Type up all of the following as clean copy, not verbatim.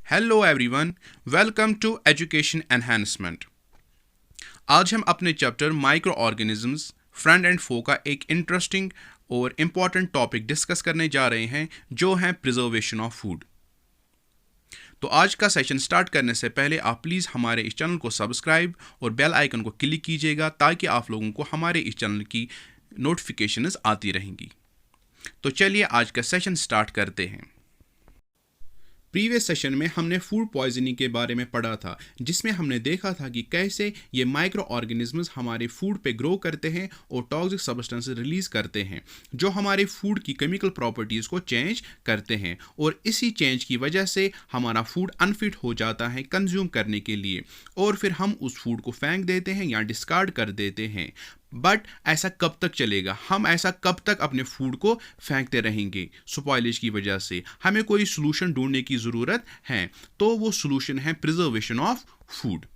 Hello everyone, welcome to education enhancement. आज हम अपने chapter microorganisms friend and foe का एक इंटरेस्टिंग और इम्पॉर्टेंट टॉपिक डिस्कस करने जा रहे हैं, जो है प्रिजर्वेशन ऑफ फूड। तो आज का सेशन स्टार्ट करने से पहले आप प्लीज़ हमारे इस चैनल को सब्सक्राइब और बेल आइकन को क्लिक कीजिएगा, ताकि आप लोगों को हमारे इस चैनल की नोटिफिकेशंस आती रहेंगी। तो चलिए आज का सेशन स्टार्ट करते हैं। प्रीवियस सेशन में हमने फूड पॉइजनिंग के बारे में पढ़ा था, जिसमें हमने देखा था कि कैसे ये माइक्रो ऑर्गेनिजम्स हमारे फूड पे ग्रो करते हैं और टॉक्सिक सब्सटेंसेस रिलीज करते हैं, जो हमारे फूड की केमिकल प्रॉपर्टीज़ को चेंज करते हैं, और इसी चेंज की वजह से हमारा फूड अनफिट हो जाता है कंज्यूम करने के लिए, और फिर हम उस फूड को फेंक देते हैं या डिस्कार्ड कर देते हैं। बट ऐसा कब तक चलेगा? हम ऐसा कब तक अपने फूड को फेंकते रहेंगे स्पॉइलेज की वजह से? हमें कोई सोल्यूशन ढूंढने की ज़रूरत है, तो वो सोल्यूशन है प्रिजर्वेशन ऑफ फूड।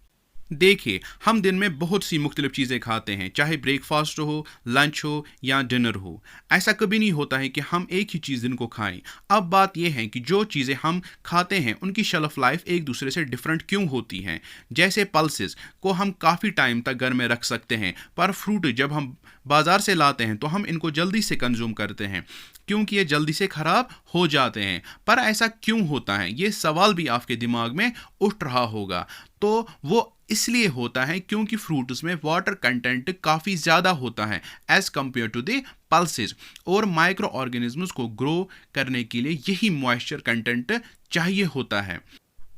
देखिए, हम दिन में बहुत सी मुख्तलिफ चीज़ें खाते हैं, चाहे ब्रेकफास्ट हो, लंच हो या डिनर हो। ऐसा कभी नहीं होता है कि हम एक ही चीज़ दिन को खाएं। अब बात यह है कि जो चीज़ें हम खाते हैं उनकी शेल्फ लाइफ एक दूसरे से डिफरेंट क्यों होती हैं। जैसे पल्सेस को हम काफ़ी टाइम तक घर में रख सकते हैं, पर फ्रूट जब हम बाज़ार से लाते हैं तो हम इनको जल्दी से कंज्यूम करते हैं, क्योंकि ये जल्दी से ख़राब हो जाते हैं। पर ऐसा क्यों होता है? ये सवाल भी आपके दिमाग में उठ रहा होगा। तो वो इसलिए होता है क्योंकि फ्रूट्स में वाटर कंटेंट काफ़ी ज़्यादा होता है as compare to the pulses, और माइक्रो ऑर्गेनिजम्स को ग्रो करने के लिए यही मॉइस्चर कंटेंट चाहिए होता है।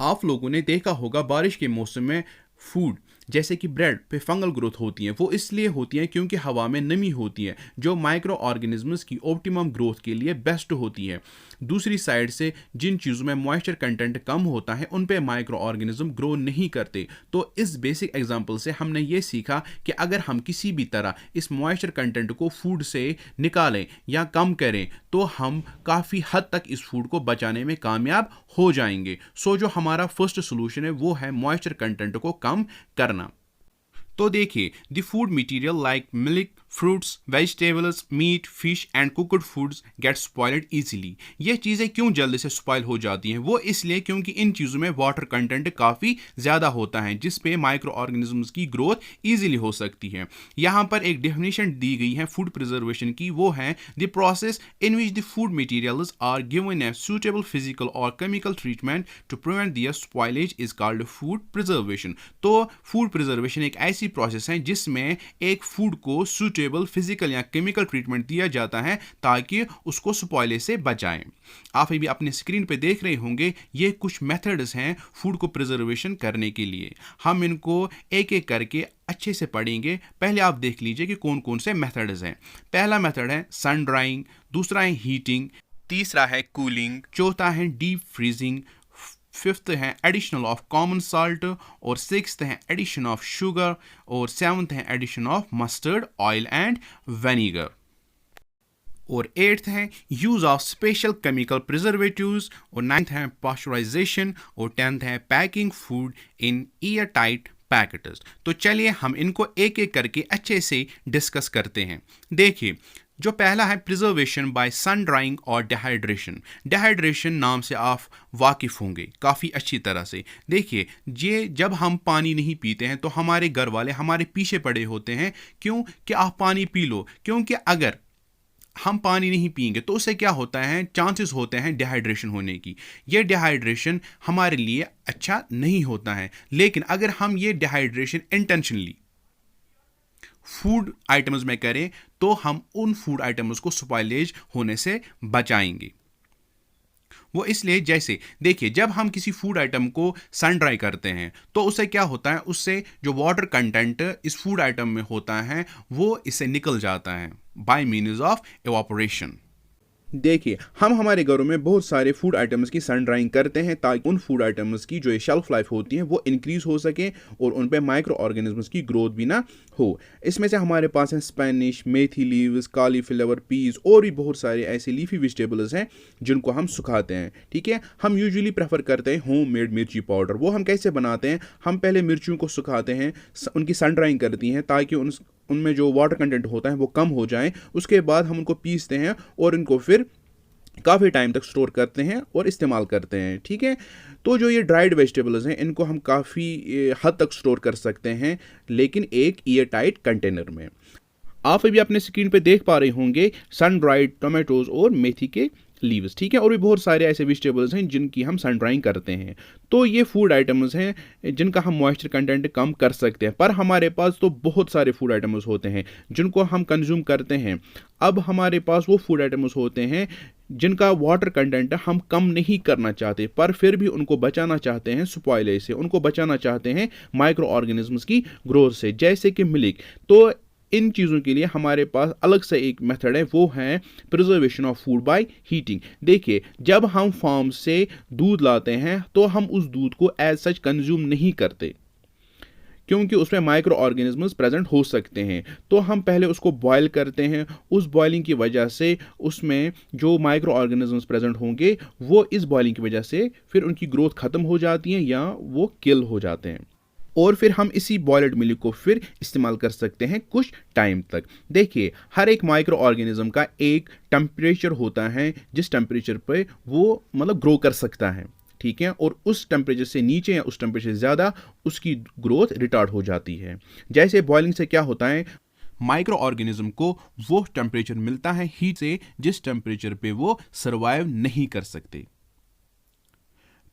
आप लोगों ने देखा होगा बारिश के मौसम में फूड जैसे कि ब्रेड पे फंगल ग्रोथ होती है। वो इसलिए होती है क्योंकि हवा में नमी होती है, जो माइक्रो ऑर्गेनिजम्स की ऑप्टिमम ग्रोथ के लिए बेस्ट होती है। दूसरी साइड से जिन चीज़ों में मॉइस्चर कंटेंट कम होता है, उन पे माइक्रो ऑर्गेनिज्म ग्रो नहीं करते। तो इस बेसिक एग्जांपल से हमने ये सीखा कि अगर हम किसी भी तरह इस मॉइस्चर कंटेंट को फूड से निकालें या कम करें, तो हम काफ़ी हद तक इस फूड को बचाने में कामयाब हो जाएंगे। सो जो हमारा फर्स्ट सोल्यूशन है वो है मॉइस्चर कंटेंट को कम करना। तो देखिए, the food material like milk, fruits, vegetables, meat, fish and cooked foods get spoiled easily. ये चीज़ें क्यों जल्दी से स्पॉइल हो जाती हैं? वो इसलिए क्योंकि इन चीज़ों में वाटर कंटेंट काफ़ी ज़्यादा होता है, जिस पे माइक्रो ऑर्गेनिजम्स की ग्रोथ ईजिली हो सकती है। यहाँ पर एक डेफिनेशन दी गई है फूड प्रिजर्वेशन की, वो है the process in which the food materials are given a suitable physical और chemical treatment to prevent their spoilage is called food preservation. तो फूड प्रिजर्वेशन एक ऐसी प्रोसेस है जिसमें एक फूड को सुटेबल फिजिकल या केमिकल ट्रीटमेंट दिया जाता है, ताकि उसको स्पॉइलेज से बचाएं। आप अभी अपने स्क्रीन पे देख रहे होंगे, ये कुछ मेथड्स हैं फूड को प्रिजर्वेशन करने के लिए। हम इनको एक एक करके अच्छे से पढ़ेंगे। पहले आप देख लीजिए कि कौन कौन से मेथड्स हैं। पहला मेथड है सन ड्राइंग, दूसरा है हीटिंग, तीसरा है कूलिंग, चौथा है डीप फ्रीजिंग, फिफ्थ है एडिशनल ऑफ कॉमन साल्ट, और सिक्स्थ है एडिशन ऑफ शुगर, और सेवन्थ है addition of mustard oil and vinegar, और एट्थ है use of special chemical preservatives, और नाइन्थ है पास्चराइजेशन, और टेंथ है packing food in air tight packets. तो चलिए हम इनको एक एक करके अच्छे से डिस्कस करते हैं। देखिए, जो पहला है प्रिजर्वेशन बाय सन ड्राइंग और डिहाइड्रेशन। डिहाइड्रेशन नाम से आप वाकिफ़ होंगे काफ़ी अच्छी तरह से। देखिए, ये जब हम पानी नहीं पीते हैं तो हमारे घर वाले हमारे पीछे पड़े होते हैं, क्यों कि आप पानी पी लो, क्योंकि अगर हम पानी नहीं पिएंगे तो उससे क्या होता है, चांसेस होते हैं डिहाइड्रेशन होने की। ये डिहाइड्रेशन हमारे लिए अच्छा नहीं होता है। लेकिन अगर हम ये डिहाइड्रेशन इंटेंशनली फूड आइटम्स में करें, तो हम उन फूड आइटम्स को स्पॉइलेज होने से बचाएंगे। वो इसलिए, जैसे देखिए, जब हम किसी फूड आइटम को सन ड्राई करते हैं तो उससे क्या होता है, उससे जो वाटर कंटेंट इस फूड आइटम में होता है वो इससे निकल जाता है बाय मीन्स ऑफ एवापोरेशन। देखिए, हम हमारे घरों में बहुत सारे फूड आइटम्स की सन ड्राइंग करते हैं, ताकि उन फूड आइटम्स की जो शेल्फ लाइफ होती है वो इंक्रीज हो सके और उन पे माइक्रो ऑर्गेनिजम्स की ग्रोथ भी ना हो। इसमें से हमारे पास है स्पेनिश, मेथी लीव्स, कालीफ्लावर, पीज और भी बहुत सारे ऐसे लीफी वेजिटेबल्स हैं जिनको हम सुखाते हैं। ठीक है, हम यूजुअली प्रेफर करते हैं होम मेड मिर्ची पाउडर। वो हम कैसे बनाते हैं? हम पहले मिर्चियों को सुखाते हैं, उनकी सन ड्राइंग करती हैं, ताकि उनमें जो वाटर कंटेंट होता है वो कम हो जाए। उसके बाद हम उनको पीसते हैं और इनको फिर काफ़ी टाइम तक स्टोर करते हैं और इस्तेमाल करते हैं, ठीक है। तो जो ये ड्राइड वेजिटेबल्स हैं इनको हम काफ़ी हद तक स्टोर कर सकते हैं, लेकिन एक ईयर टाइट कंटेनर में। आप अभी अपने स्क्रीन पे देख पा रहे होंगे सन ड्राइड टोमेटोज और मेथी के लीव्स, ठीक है, और भी बहुत सारे ऐसे वेजिटेबल्स हैं जिनकी हम सन ड्राइंग करते हैं। तो ये फूड आइटम्स हैं जिनका हम मॉइस्चर कंटेंट कम कर सकते हैं, पर हमारे पास तो बहुत सारे फूड आइटम्स होते हैं जिनको हम कंज्यूम करते हैं। अब हमारे पास वो फूड आइटम्स होते हैं जिनका वाटर कंटेंट हम कम नहीं करना चाहते, पर फिर भी उनको बचाना चाहते हैं स्पॉइलेज से, उनको बचाना चाहते हैं माइक्रो ऑर्गेनिज्म्स की ग्रोथ से, जैसे कि मिल्क। तो इन चीज़ों के लिए हमारे पास अलग से एक मेथड है, वो है preservation of food by heating. देखिए, जब हम फार्म से दूध लाते हैं तो हम उस दूध को एज सच कंज्यूम नहीं करते, क्योंकि उसमें माइक्रो ऑर्गेनिजम्स प्रेजेंट हो सकते हैं। तो हम पहले उसको बॉयल करते हैं, उस बॉयलिंग की वजह से उसमें जो माइक्रो ऑर्गेनिजम्स प्रेजेंट होंगे वो इस बॉयलिंग की वजह से फिर उनकी ग्रोथ ख़त्म हो जाती है या वो किल हो जाते हैं, और फिर हम इसी बॉयल्ड मिल्क को फिर इस्तेमाल कर सकते हैं कुछ टाइम तक। देखिए, हर एक माइक्रो ऑर्गेनिज्म का एक टेम्परेचर होता है जिस टेम्परेचर पे वो मतलब ग्रो कर सकता है, ठीक है, और उस टेम्परेचर से नीचे या उस टेम्परेचर से ज़्यादा उसकी ग्रोथ रिटार्ड हो जाती है। जैसे बॉयलिंग से क्या होता है, माइक्रो ऑर्गेनिज्म को वो टेम्परेचर मिलता है हीट से जिस टेम्परेचर पे वो सर्वाइव नहीं कर सकते।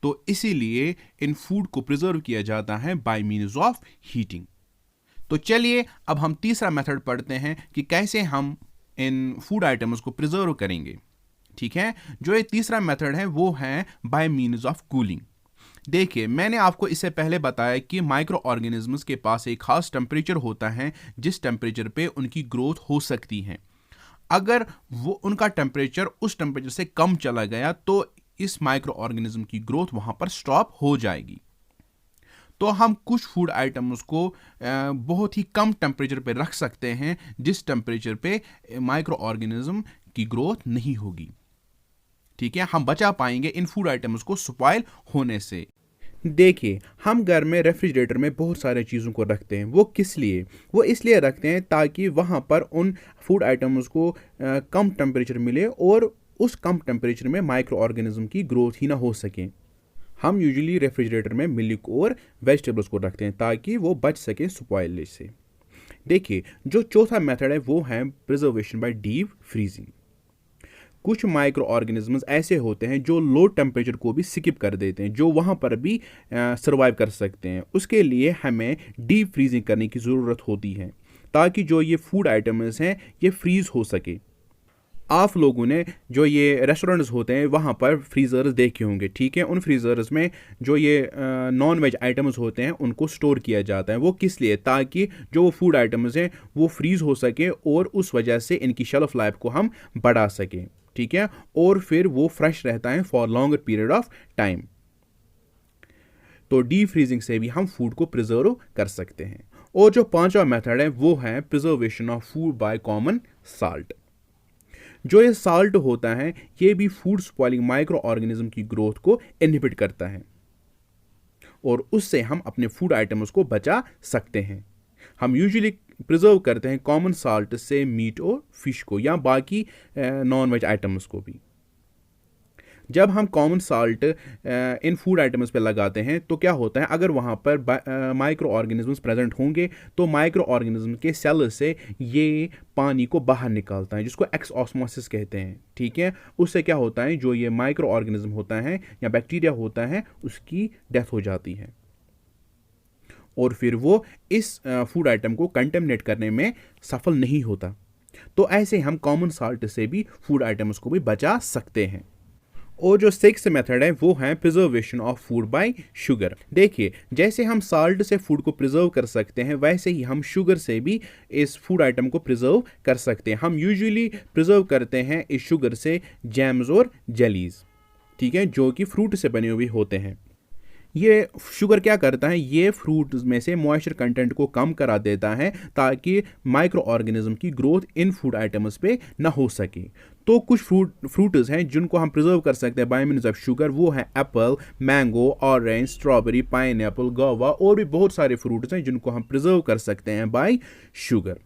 तो इसीलिए इन फूड को प्रिजर्व किया जाता है बाय मीन्स ऑफ हीटिंग। तो चलिए अब हम तीसरा मेथड पढ़ते हैं कि कैसे हम इन फूड आइटम्स को प्रिजर्व करेंगे, ठीक है। जो ये तीसरा मेथड है वो है बाय मीन्स ऑफ कूलिंग। देखिए, मैंने आपको इससे पहले बताया कि माइक्रो ऑर्गेनिजम्स के पास एक खास टेम्परेचर होता है जिस टेम्परेचर पे उनकी ग्रोथ हो सकती है। अगर वो उनका टेम्परेचर उस टेम्परेचर से कम चला गया तो इस माइक्रो ऑर्गेनिज्म की ग्रोथ वहां पर स्टॉप हो जाएगी। तो हम कुछ फूड आइटम्स को बहुत ही कम टेम्परेचर पे रख सकते हैं जिस टेम्परेचर पे माइक्रो ऑर्गेनिज्म की ग्रोथ नहीं होगी, ठीक है। हम बचा पाएंगे इन फूड आइटम्स को स्पॉइल होने से। देखिए, हम घर में रेफ्रिजरेटर में बहुत सारे चीज़ों को रखते हैं। वो किस लिए? वो इसलिए रखते हैं ताकि वहाँ पर उन फूड आइटम्स को कम टेम्परेचर मिले और उस कम टेम्परेचर में माइक्रो ऑर्गेनिज्म की ग्रोथ ही ना हो सके। हम यूजुअली रेफ्रिजरेटर में मिल्क और वेजिटेबल्स को रखते हैं ताकि वो बच सकें स्पॉइलेज से। देखिए, जो चौथा मेथड है वो है प्रिजर्वेशन बाय डीप फ्रीजिंग। कुछ माइक्रो ऑर्गेनिजम्स ऐसे होते हैं जो लो टेम्परेचर को भी स्किप कर देते हैं, जो वहाँ पर भी सर्वाइव कर सकते हैं। उसके लिए हमें डीप फ्रीजिंग करने की ज़रूरत होती है ताकि जो ये फूड आइटम्स हैं ये फ्रीज़ हो सके। आप लोगों ने जो ये रेस्टोरेंट्स होते हैं वहाँ पर फ्रीज़र्स देखे होंगे, ठीक है। उन फ्रीज़र्स में जो ये नॉन वेज आइटम्स होते हैं उनको स्टोर किया जाता है। वो किस लिए? ताकि जो वो फूड आइटम्स हैं वो फ्रीज़ हो सके और उस वजह से इनकी शेल्फ लाइफ को हम बढ़ा सकें, ठीक है, और फिर वो फ्रेश रहता है for longer period of time. तो डीप फ्रीजिंग से भी हम फूड को प्रिजर्व कर सकते हैं। और जो पांचवा मेथड है वो है preservation of food by common salt. जो ये साल्ट होता है ये भी फूड स्पॉइलिंग माइक्रो ऑर्गेनिज्म की ग्रोथ को इनहिबिट करता है और उससे हम अपने फूड आइटम्स को बचा सकते हैं। हम यूजुअली प्रिजर्व करते हैं कॉमन साल्ट से मीट और फिश को या बाकी नॉन वेज आइटम्स को भी। जब हम कॉमन साल्ट इन फूड आइटम्स पे लगाते हैं तो क्या होता है, अगर वहाँ पर माइक्रो ऑर्गेनिजम्स प्रेजेंट होंगे तो माइक्रो ऑर्गेनिज्म के सेल से ये पानी को बाहर निकालता है जिसको एक्सऑस्मोसिस कहते हैं, ठीक है। उससे क्या होता है, जो ये माइक्रो ऑर्गेनिज्म होता है या बैक्टीरिया होता है उसकी डेथ हो जाती है और फिर वो इस फूड आइटम को कंटेमिनेट करने में सफल नहीं होता। तो ऐसे हम कॉमन साल्ट से भी फूड आइटम्स को भी बचा सकते हैं। और जो सिक्स्थ मेथड है वो है preservation of food bye sugar. देखिए, जैसे हम साल्ट से फूड को प्रिजर्व कर सकते हैं वैसे ही हम शुगर से भी इस फूड आइटम को प्रिजर्व कर सकते हैं। हम यूजुअली प्रिजर्व करते हैं इस शुगर से जैम्स और जेलीज, ठीक है, जो कि फ्रूट से बने हुए होते हैं। ये शुगर क्या करता है, ये फ्रूट में से मॉइस्चर कंटेंट को कम करा देता है ताकि माइक्रो ऑर्गेनिज्म की ग्रोथ इन फूड आइटम्स पे ना हो सके। तो कुछ फ्रूट्स हैं जिनको हम प्रिजर्व कर सकते हैं बाय मीन्स ऑफ शुगर, वो है Apple, mango, orange, strawberry, pineapple, guava और भी बहुत सारे फ्रूट्स हैं जिनको हम प्रिजर्व कर सकते हैं बाय शुगर।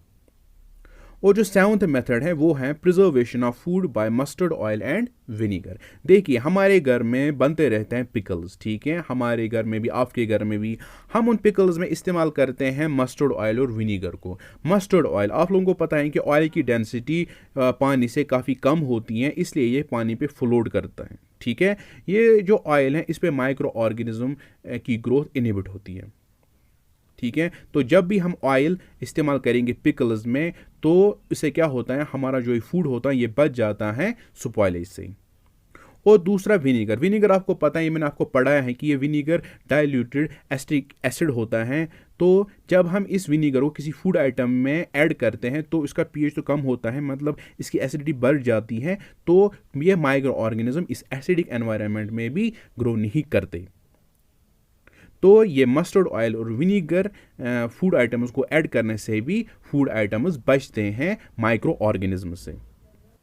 और जो सेवंथ मेथड है वो है preservation of food bye mustard oil and vinegar. देखिए हमारे घर में बनते रहते हैं पिकल्स, ठीक है, हमारे घर में भी आपके घर में भी, हम उन पिकल्स में इस्तेमाल करते हैं मस्टर्ड ऑयल और विनीगर को। मस्टर्ड ऑयल, आप लोगों को पता है कि ऑयल की डेंसिटी पानी से काफ़ी कम होती है, इसलिए ये पानी पे फ्लोट करता है, ठीक है। ये जो ऑयल है इस पे माइक्रो ऑर्गेनिज्म की ग्रोथ इनहिबिट होती है, ठीक है। तो जब भी हम ऑयल इस्तेमाल करेंगे पिकल्स में तो इससे क्या होता है, हमारा जो फूड होता है ये बच जाता है स्पॉइलेज से। और दूसरा विनीगर, विनीगर आपको पता है, मैंने आपको पढ़ाया है कि ये विनीगर डाइल्यूटेड एसिटिक एसिड होता है। तो जब हम इस विनीगर को किसी फूड आइटम में ऐड करते हैं तो इसका पीएच तो कम होता है, मतलब इसकी एसिडिटी बढ़ जाती है, तो ये माइक्रो ऑर्गेनिज्म इस एसिडिक एनवायरनमेंट में भी ग्रो नहीं करते। तो ये मस्टर्ड ऑयल और विनीगर फूड आइटम्स को ऐड करने से भी फूड आइटम्स बचते हैं माइक्रो ऑर्गेनिज्म से।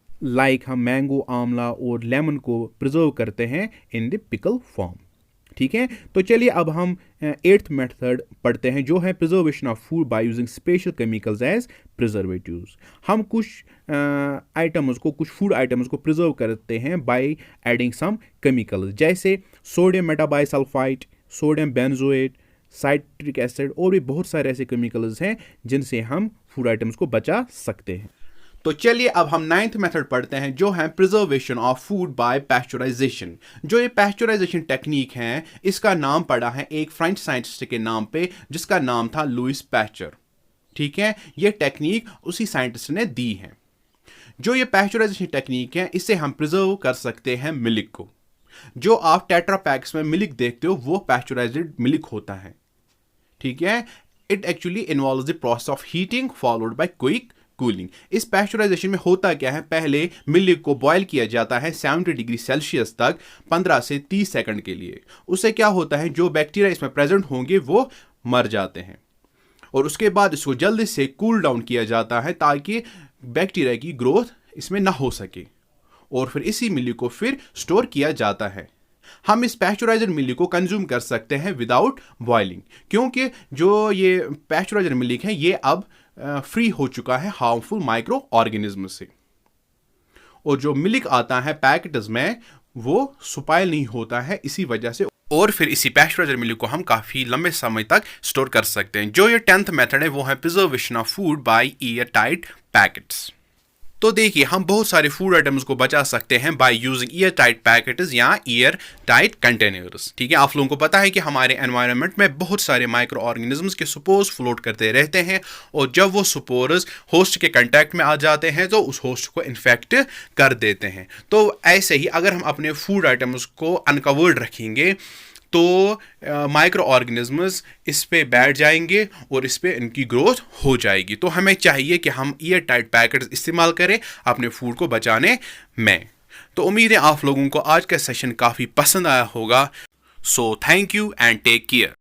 लाइक हम मैंगो, आंवला और लेमन को प्रिजर्व करते हैं इन द पिकल फॉर्म, ठीक है। तो चलिए अब हम 8th मेथड पढ़ते हैं जो है preservation of food by using special chemicals as preservatives. हम कुछ आइटम्स को, कुछ फूड आइटम्स को प्रिजर्व करते हैं बाय एडिंग सम केमिकल्स, जैसे sodium metabisulphite, sodium benzoate, citric acid, और भी बहुत सारे ऐसे केमिकल्स हैं जिनसे हम फूड आइटम्स को बचा सकते हैं। तो चलिए अब हम 9th मेथड पढ़ते हैं जो है preservation of food bye pasteurisation. जो ये पैस्चराइजेशन टेक्निक है इसका नाम पड़ा है एक फ्रेंच साइंटिस्ट के नाम पे जिसका नाम था लुइस पैस्चर, ठीक है। ये टेक्निक उसी साइंटिस्ट ने दी है। जो ये पैस्चराइजेशन टेक्निक है इससे हम प्रिजर्व कर सकते हैं मिल्क को। जो आप टेट्रा पैक्स में मिल्क देखते हो वो पैस्चराइज्ड मिल्क होता है, ठीक है। It actually involves the process of heating followed by quick cooling. इस पैस्चराइजेशन में होता क्या है, पहले मिल्क को बॉयल किया जाता है 70 डिग्री सेल्सियस तक 15 से 30 सेकंड के लिए। उससे क्या होता है, जो बैक्टीरिया इसमें प्रेजेंट होंगे वो मर जाते हैं, और उसके बाद इसको जल्दी से कूल डाउन किया जाता है ताकि बैक्टीरिया की ग्रोथ इसमें ना हो सके, और फिर इसी मिल्क को फिर स्टोर किया जाता है। हम इस पैस्चराइज्ड मिल्क को कंज्यूम कर सकते हैं विदाउट बॉइलिंग, क्योंकि जो ये पैस्चराइज्ड मिल्क है ये अब फ्री हो चुका है हार्मफुल माइक्रो ऑर्गेनिज्म से, और जो मिल्क आता है पैकेट्स में वो स्पॉइल नहीं होता है इसी वजह से, और फिर इसी पैस्चराइज्ड मिल्क को हम काफ़ी लंबे समय तक स्टोर कर सकते हैं। जो ये 10th मेथड है वो है preservation of food by year tight packets. तो देखिए हम बहुत सारे फूड आइटम्स को बचा सकते हैं by using year tight packets या ईयर टाइट कंटेनर्स, ठीक है। आप लोगों को पता है कि हमारे एनवायरनमेंट में बहुत सारे माइक्रो ऑर्गेनिजम्स के स्पोर्स फ्लोट करते रहते हैं, और जब वो स्पोर्स होस्ट के कांटेक्ट में आ जाते हैं तो उस होस्ट को इन्फेक्ट कर देते हैं। तो ऐसे ही अगर हम अपने फूड आइटम्स को अनकवर्ड रखेंगे तो माइक्रो ऑर्गेनिजम्स इस पे बैठ जाएंगे और इस पे इनकी ग्रोथ हो जाएगी। तो हमें चाहिए कि हम ईयर टाइट पैकेट्स इस्तेमाल करें अपने फूड को बचाने में। तो उम्मीद है आप लोगों को आज का सेशन काफ़ी पसंद आया होगा। So thank you and take care.